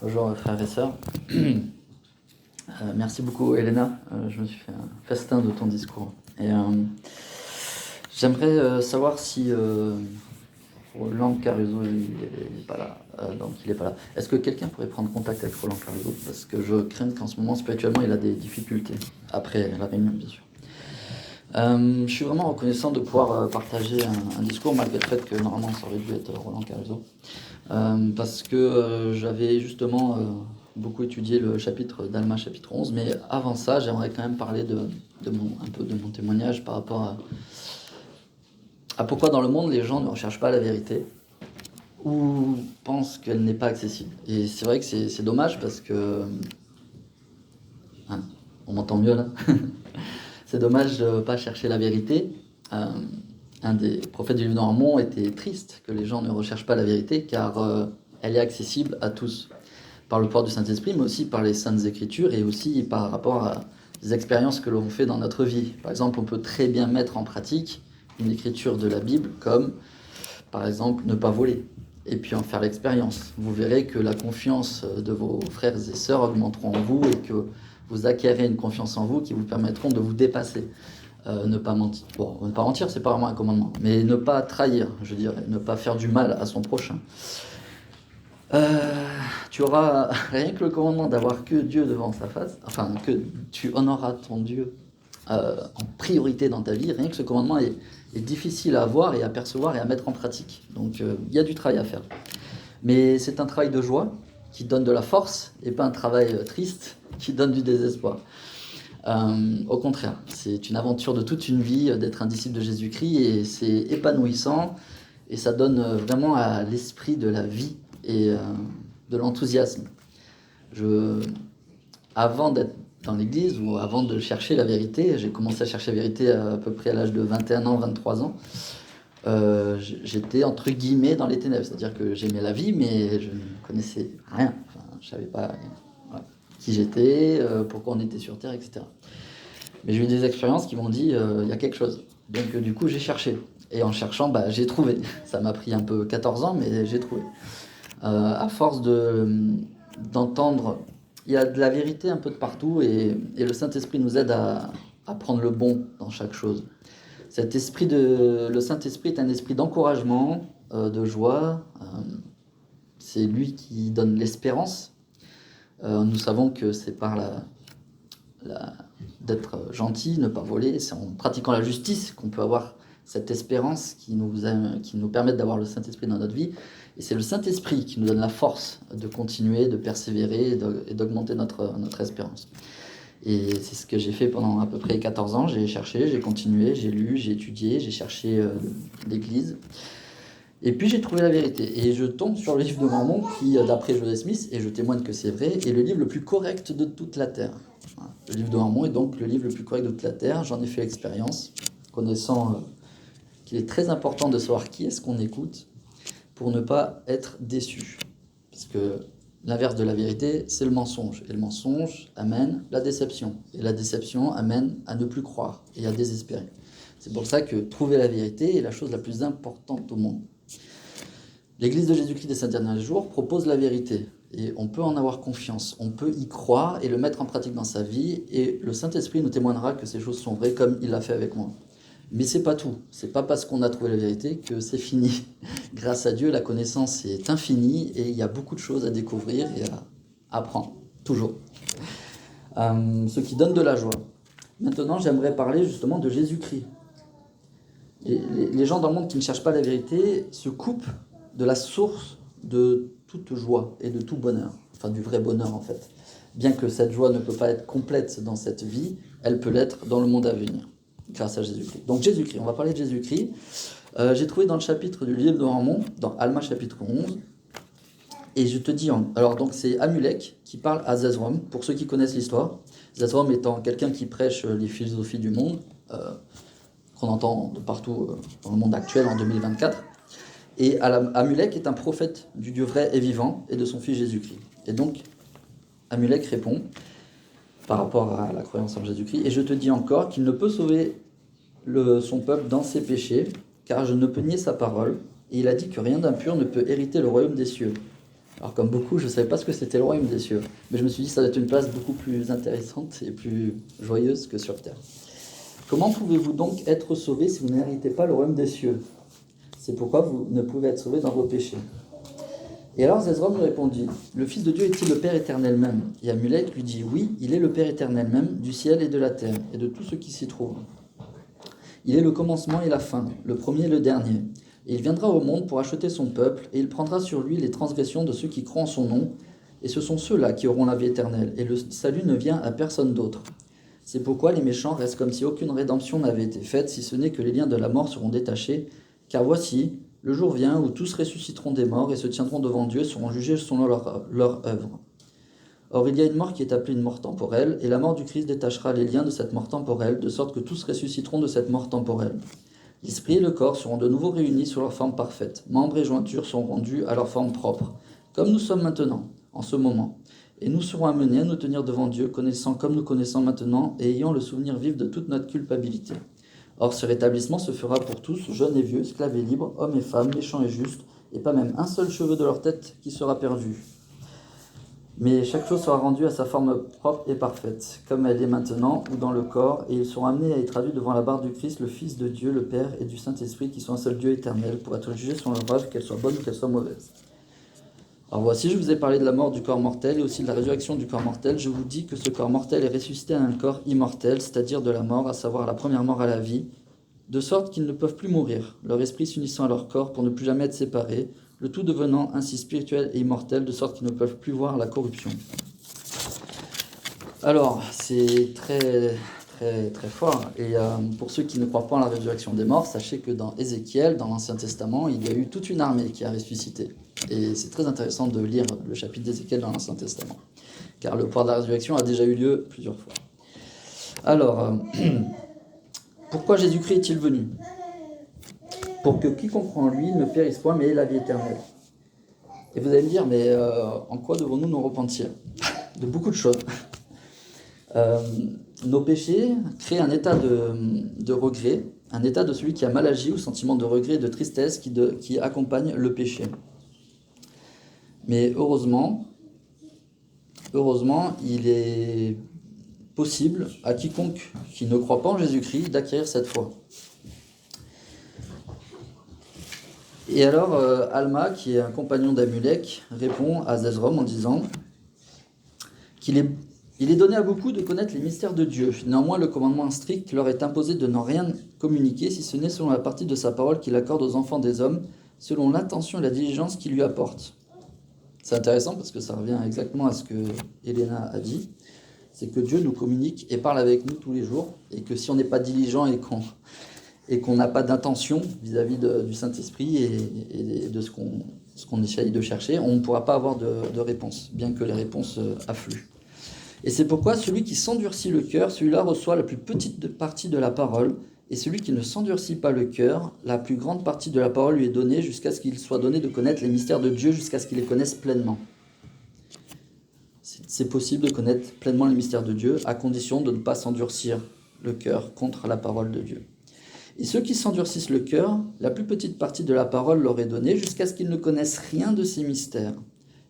Bonjour frères et sœurs. Merci beaucoup Elena. Je me suis fait un festin de ton discours. Et j'aimerais savoir si Roland Caruso il est pas là. Donc il est pas là. Est-ce que quelqu'un pourrait prendre contact avec Roland Caruso? Parce que je crains qu'en ce moment spirituellement il a des difficultés. Après la réunion bien sûr. Je suis vraiment reconnaissant de pouvoir partager un discours malgré le fait que normalement ça aurait dû être Roland Caruso. Parce que j'avais justement beaucoup étudié le chapitre d'Alma, chapitre 11, mais avant ça, j'aimerais quand même parler un peu de mon témoignage par rapport à pourquoi dans le monde les gens ne recherchent pas la vérité ou pensent qu'elle n'est pas accessible. Et c'est vrai que c'est dommage parce que... Hein, on m'entend mieux là. C'est dommage de ne pas chercher la vérité. Un des prophètes du livre de Mormon était triste que les gens ne recherchent pas la vérité car elle est accessible à tous par le pouvoir du Saint-Esprit, mais aussi par les Saintes Écritures et aussi par rapport à des expériences que l'on fait dans notre vie. Par exemple, on peut très bien mettre en pratique une écriture de la Bible comme, par exemple, ne pas voler et puis en faire l'expérience. Vous verrez que la confiance de vos frères et sœurs augmenteront en vous et que vous acquérez une confiance en vous qui vous permettront de vous dépasser. Ne pas mentir. Bon, ne pas mentir, c'est pas vraiment un commandement, mais ne pas trahir, je dirais, ne pas faire du mal à son prochain. Tu auras rien que le commandement d'avoir que Dieu devant sa face, enfin que tu honoreras ton Dieu en priorité dans ta vie. Rien que ce commandement est difficile à avoir et à percevoir et à mettre en pratique. Donc il y a du travail à faire. Mais c'est un travail de joie qui donne de la force et pas un travail triste qui donne du désespoir. Au contraire, c'est une aventure de toute une vie d'être un disciple de Jésus-Christ et c'est épanouissant et ça donne vraiment à l'esprit de la vie et de l'enthousiasme. Avant d'être dans l'église ou avant de chercher la vérité, j'ai commencé à chercher la vérité à peu près à l'âge de 21 ans, 23 ans. J'étais entre guillemets dans les ténèbres, c'est-à-dire que j'aimais la vie mais je ne connaissais rien, enfin, je ne savais pas qui j'étais, pourquoi on était sur Terre, etc. Mais j'ai eu des expériences qui m'ont dit il y a quelque chose. Donc du coup j'ai cherché. Et en cherchant, j'ai trouvé. Ça m'a pris un peu 14 ans, mais j'ai trouvé. À force d'entendre, il y a de la vérité un peu de partout et le Saint-Esprit nous aide à prendre le bon dans chaque chose. Le Saint-Esprit est un esprit d'encouragement, de joie. C'est lui qui donne l'espérance. Nous savons que c'est par d'être gentil, ne pas voler, c'est en pratiquant la justice qu'on peut avoir cette espérance qui nous permet d'avoir le Saint-Esprit dans notre vie. Et c'est le Saint-Esprit qui nous donne la force de continuer, de persévérer et d'augmenter notre espérance. Et c'est ce que j'ai fait pendant à peu près 14 ans. J'ai cherché, j'ai continué, j'ai lu, j'ai étudié, j'ai cherché l'Église. Et puis j'ai trouvé la vérité. Et je tombe sur le livre de Mormon qui, d'après Joseph Smith, et je témoigne que c'est vrai, est le livre le plus correct de toute la Terre. Voilà. Le livre de Mormon est donc le livre le plus correct de toute la Terre. J'en ai fait l'expérience, connaissant qu'il est très important de savoir qui est-ce qu'on écoute pour ne pas être déçu. Parce que l'inverse de la vérité, c'est le mensonge. Et le mensonge amène la déception. Et la déception amène à ne plus croire et à désespérer. C'est pour ça que trouver la vérité est la chose la plus importante au monde. L'Église de Jésus-Christ des 5 derniers jours propose la vérité. Et on peut en avoir confiance. On peut y croire et le mettre en pratique dans sa vie. Et le Saint-Esprit nous témoignera que ces choses sont vraies comme il l'a fait avec moi. Mais c'est pas tout. C'est pas parce qu'on a trouvé la vérité que c'est fini. Grâce à Dieu, la connaissance est infinie et il y a beaucoup de choses à découvrir et à apprendre. Toujours. Ce qui donne de la joie. Maintenant, j'aimerais parler justement de Jésus-Christ. Les gens dans le monde qui ne cherchent pas la vérité se coupent de la source de toute joie et de tout bonheur. Enfin, du vrai bonheur en fait. Bien que cette joie ne peut pas être complète dans cette vie, elle peut l'être dans le monde à venir. Grâce à Jésus-Christ. Donc Jésus-Christ, on va parler de Jésus-Christ. J'ai trouvé dans le chapitre du livre de Mormon, dans Alma chapitre 11, et je te dis, alors donc c'est Amulek qui parle à Zezrom, pour ceux qui connaissent l'histoire. Zezrom étant quelqu'un qui prêche les philosophies du monde, qu'on entend de partout dans le monde actuel en 2024. Et Amulek est un prophète du Dieu vrai et vivant et de son fils Jésus-Christ. Et donc Amulek répond par rapport à la croyance en Jésus-Christ. Et je te dis encore qu'il ne peut sauver son peuple dans ses péchés, car je ne peux nier sa parole. Et il a dit que rien d'impur ne peut hériter le royaume des cieux. Alors comme beaucoup, je ne savais pas ce que c'était le royaume des cieux, mais je me suis dit que ça doit être une place beaucoup plus intéressante et plus joyeuse que sur terre. Comment pouvez-vous donc être sauvés si vous n'héritez pas le royaume des cieux? C'est pourquoi vous ne pouvez être sauvés dans vos péchés. Et alors Zezrom lui répondit, le Fils de Dieu est-il le Père éternel même? Et Amulek lui dit, oui, il est le Père éternel même du ciel et de la terre, et de tout ce qui s'y trouve. Il est le commencement et la fin, le premier et le dernier. Et il viendra au monde pour acheter son peuple, et il prendra sur lui les transgressions de ceux qui croient en son nom, et ce sont ceux-là qui auront la vie éternelle, et le salut ne vient à personne d'autre. C'est pourquoi les méchants restent comme si aucune rédemption n'avait été faite, si ce n'est que les liens de la mort seront détachés, car voici, le jour vient où tous ressusciteront des morts et se tiendront devant Dieu, seront jugés selon leur œuvre. Or il y a une mort qui est appelée une mort temporelle, et la mort du Christ détachera les liens de cette mort temporelle, de sorte que tous ressusciteront de cette mort temporelle. L'esprit et le corps seront de nouveau réunis sur leur forme parfaite. Membres et jointures seront rendus à leur forme propre, comme nous sommes maintenant, en ce moment. Et nous serons amenés à nous tenir devant Dieu, connaissant comme nous connaissons maintenant, et ayant le souvenir vif de toute notre culpabilité. Or ce rétablissement se fera pour tous, jeunes et vieux, esclaves et libres, hommes et femmes, méchants et justes, et pas même un seul cheveu de leur tête qui sera perdu. Mais chaque chose sera rendue à sa forme propre et parfaite, comme elle est maintenant ou dans le corps, et ils seront amenés à être traduits devant la barre du Christ, le Fils de Dieu, le Père et du Saint-Esprit, qui sont un seul Dieu éternel, pour être jugés sur leur œuvre, qu'elle soit bonne ou qu'elle soit mauvaise. Alors voici, je vous ai parlé de la mort du corps mortel et aussi de la résurrection du corps mortel. Je vous dis que ce corps mortel est ressuscité à un corps immortel, c'est-à-dire de la mort, à savoir la première mort à la vie, de sorte qu'ils ne peuvent plus mourir, leur esprit s'unissant à leur corps pour ne plus jamais être séparés, le tout devenant ainsi spirituel et immortel, de sorte qu'ils ne peuvent plus voir la corruption. Alors, c'est très fort. Et pour ceux qui ne croient pas en la résurrection des morts, sachez que dans Ézéchiel, dans l'Ancien Testament, il y a eu toute une armée qui a ressuscité. Et c'est très intéressant de lire le chapitre d'Ézéchiel dans l'Ancien Testament, car le pouvoir de la résurrection a déjà eu lieu plusieurs fois. Alors, pourquoi Jésus-Christ est-il venu? Pour que quiconque croit en lui ne périsse point, mais ait la vie éternelle. Et vous allez me dire, mais en quoi devons-nous nous repentir? De beaucoup de choses. Nos péchés créent un état de regret, un état de celui qui a mal agi, ou sentiment de regret et de tristesse qui accompagne le péché. Mais heureusement, il est possible à quiconque qui ne croit pas en Jésus-Christ d'acquérir cette foi. Et alors, Alma, qui est un compagnon d'Amulek, répond à Zezrom en disant qu'il est donné à beaucoup de connaître les mystères de Dieu. Néanmoins, le commandement strict leur est imposé de n'en rien communiquer, si ce n'est selon la partie de sa parole qu'il accorde aux enfants des hommes, selon l'intention et la diligence qu'il lui apporte. C'est intéressant parce que ça revient exactement à ce que Elena a dit. C'est que Dieu nous communique et parle avec nous tous les jours, et que si on n'est pas diligent et qu'on n'a pas d'intention vis-à-vis du Saint-Esprit et de ce qu'on essaye de chercher, on ne pourra pas avoir de réponse, bien que les réponses affluent. Et c'est pourquoi celui qui s'endurcit le cœur, celui-là reçoit la plus petite partie de la parole, et celui qui ne s'endurcit pas le cœur, la plus grande partie de la parole lui est donnée jusqu'à ce qu'il soit donné de connaître les mystères de Dieu, jusqu'à ce qu'il les connaisse pleinement. C'est possible de connaître pleinement les mystères de Dieu, à condition de ne pas s'endurcir le cœur contre la parole de Dieu. Et ceux qui s'endurcissent le cœur, la plus petite partie de la parole leur est donnée jusqu'à ce qu'ils ne connaissent rien de ces mystères.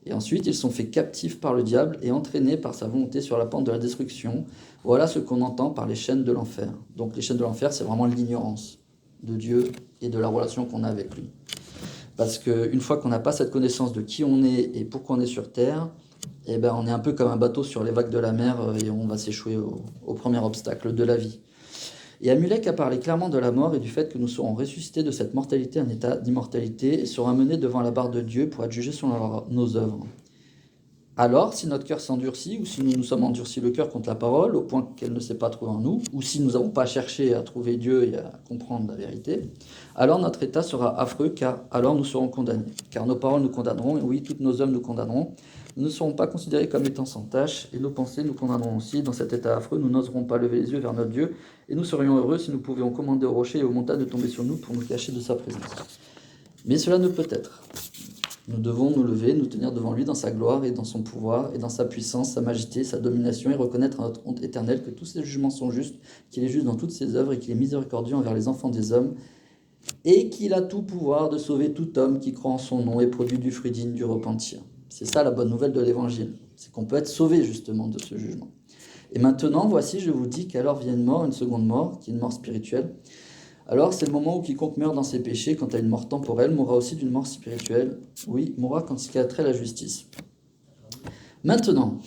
Et ensuite, ils sont faits captifs par le diable et entraînés par sa volonté sur la pente de la destruction. Voilà ce qu'on entend par les chaînes de l'enfer. Donc les chaînes de l'enfer, c'est vraiment l'ignorance de Dieu et de la relation qu'on a avec lui. Parce qu'une fois qu'on n'a pas cette connaissance de qui on est et pourquoi on est sur Terre, eh ben, on est un peu comme un bateau sur les vagues de la mer et on va s'échouer au premier obstacle de la vie. Et Amulek a parlé clairement de la mort et du fait que nous serons ressuscités de cette mortalité, un état d'immortalité, et serons amenés devant la barre de Dieu pour être jugés selon nos œuvres. Alors, si notre cœur s'endurcit, ou si nous nous sommes endurcis le cœur contre la parole, au point qu'elle ne s'est pas trouvée en nous, ou si nous n'avons pas cherché à trouver Dieu et à comprendre la vérité, alors notre état sera affreux, car alors nous serons condamnés. Car nos paroles nous condamneront, et oui, toutes nos œuvres nous condamneront. Nous ne serons pas considérés comme étant sans tâche, et nos pensées nous condamneront aussi. Dans cet état affreux, nous n'oserons pas lever les yeux vers notre Dieu, et nous serions heureux si nous pouvions commander aux rochers et aux montagnes de tomber sur nous pour nous cacher de sa présence. Mais cela ne peut être. Nous devons nous lever, nous tenir devant lui dans sa gloire et dans son pouvoir et dans sa puissance, sa majesté, sa domination, et reconnaître à notre honte éternelle que tous ses jugements sont justes, qu'il est juste dans toutes ses œuvres et qu'il est miséricordieux envers les enfants des hommes, et qu'il a tout pouvoir de sauver tout homme qui croit en son nom et produit du fruit digne du repentir. C'est ça la bonne nouvelle de l'Évangile, c'est qu'on peut être sauvé justement de ce jugement. Et maintenant, voici, je vous dis qu'alors vient une mort, une seconde mort, qui est une mort spirituelle. Alors, c'est le moment où quiconque meurt dans ses péchés, quant à une mort temporelle, mourra aussi d'une mort spirituelle. Oui, mourra quand il a trait à la justice. Maintenant,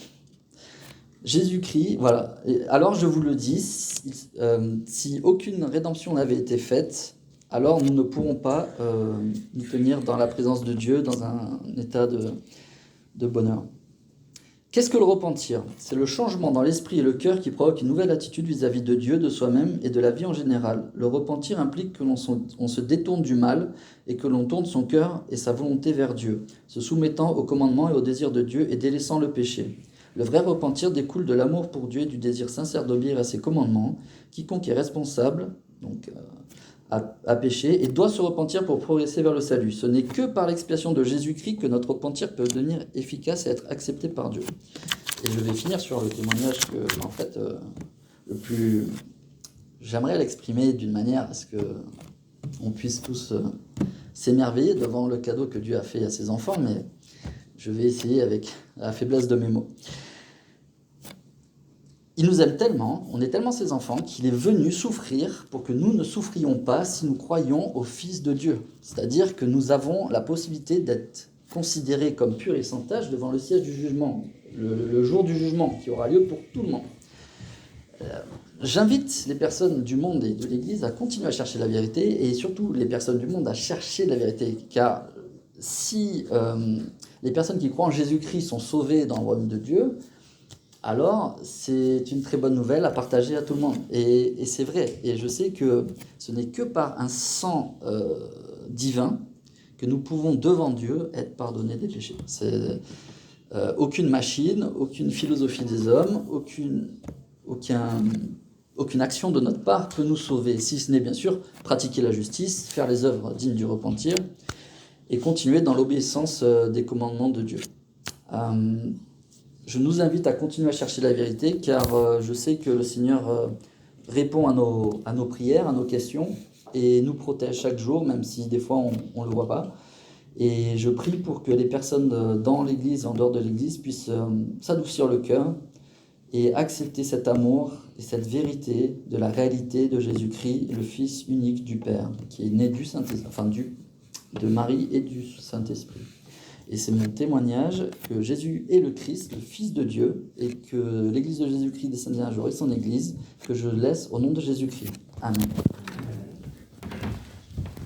Jésus-Christ, voilà. Et alors, je vous le dis, si aucune rédemption n'avait été faite, alors nous ne pourrons pas nous tenir dans la présence de Dieu, dans un état de bonheur. Qu'est-ce que le repentir? C'est le changement dans l'esprit et le cœur qui provoque une nouvelle attitude vis-à-vis de Dieu, de soi-même et de la vie en général. Le repentir implique que l'on se détourne du mal et que l'on tourne son cœur et sa volonté vers Dieu, se soumettant aux commandements et aux désirs de Dieu et délaissant le péché. Le vrai repentir découle de l'amour pour Dieu et du désir sincère d'obéir à ses commandements. Quiconque est responsable, donc à pécher, et doit se repentir pour progresser vers le salut. Ce n'est que par l'expiation de Jésus-Christ que notre repentir peut devenir efficace et être accepté par Dieu. Et je vais finir sur le témoignage que, en fait, le plus... J'aimerais l'exprimer d'une manière à ce qu'on puisse tous s'émerveiller devant le cadeau que Dieu a fait à ses enfants, mais je vais essayer avec la faiblesse de mes mots. Il nous aime tellement, on est tellement ses enfants, qu'il est venu souffrir pour que nous ne souffrions pas si nous croyons au Fils de Dieu. C'est-à-dire que nous avons la possibilité d'être considérés comme purs et sans tache devant le siège du jugement, le jour du jugement qui aura lieu pour tout le monde. J'invite les personnes du monde et de l'Église à continuer à chercher la vérité, et surtout les personnes du monde à chercher la vérité, car si les personnes qui croient en Jésus-Christ sont sauvées dans le royaume de Dieu, alors c'est une très bonne nouvelle à partager à tout le monde. Et c'est vrai. Et je sais que ce n'est que par un sang divin que nous pouvons devant Dieu être pardonnés des péchés. C'est aucune machine, aucune philosophie des hommes, aucune action de notre part peut nous sauver, si ce n'est bien sûr pratiquer la justice, faire les œuvres dignes du repentir et continuer dans l'obéissance des commandements de Dieu. Je nous invite à continuer à chercher la vérité, car je sais que le Seigneur répond à nos prières, à nos questions, et nous protège chaque jour, même si des fois on ne le voit pas. Et je prie pour que les personnes dans l'Église, en dehors de l'Église, puissent s'adoucir le cœur et accepter cet amour et cette vérité de la réalité de Jésus-Christ, le Fils unique du Père, qui est né du Saint-Esprit, de Marie et du Saint-Esprit. Et c'est mon témoignage que Jésus est le Christ, le Fils de Dieu, et que l'Église de Jésus-Christ des Saints Derniers Jours est son Église, que je laisse au nom de Jésus-Christ. Amen.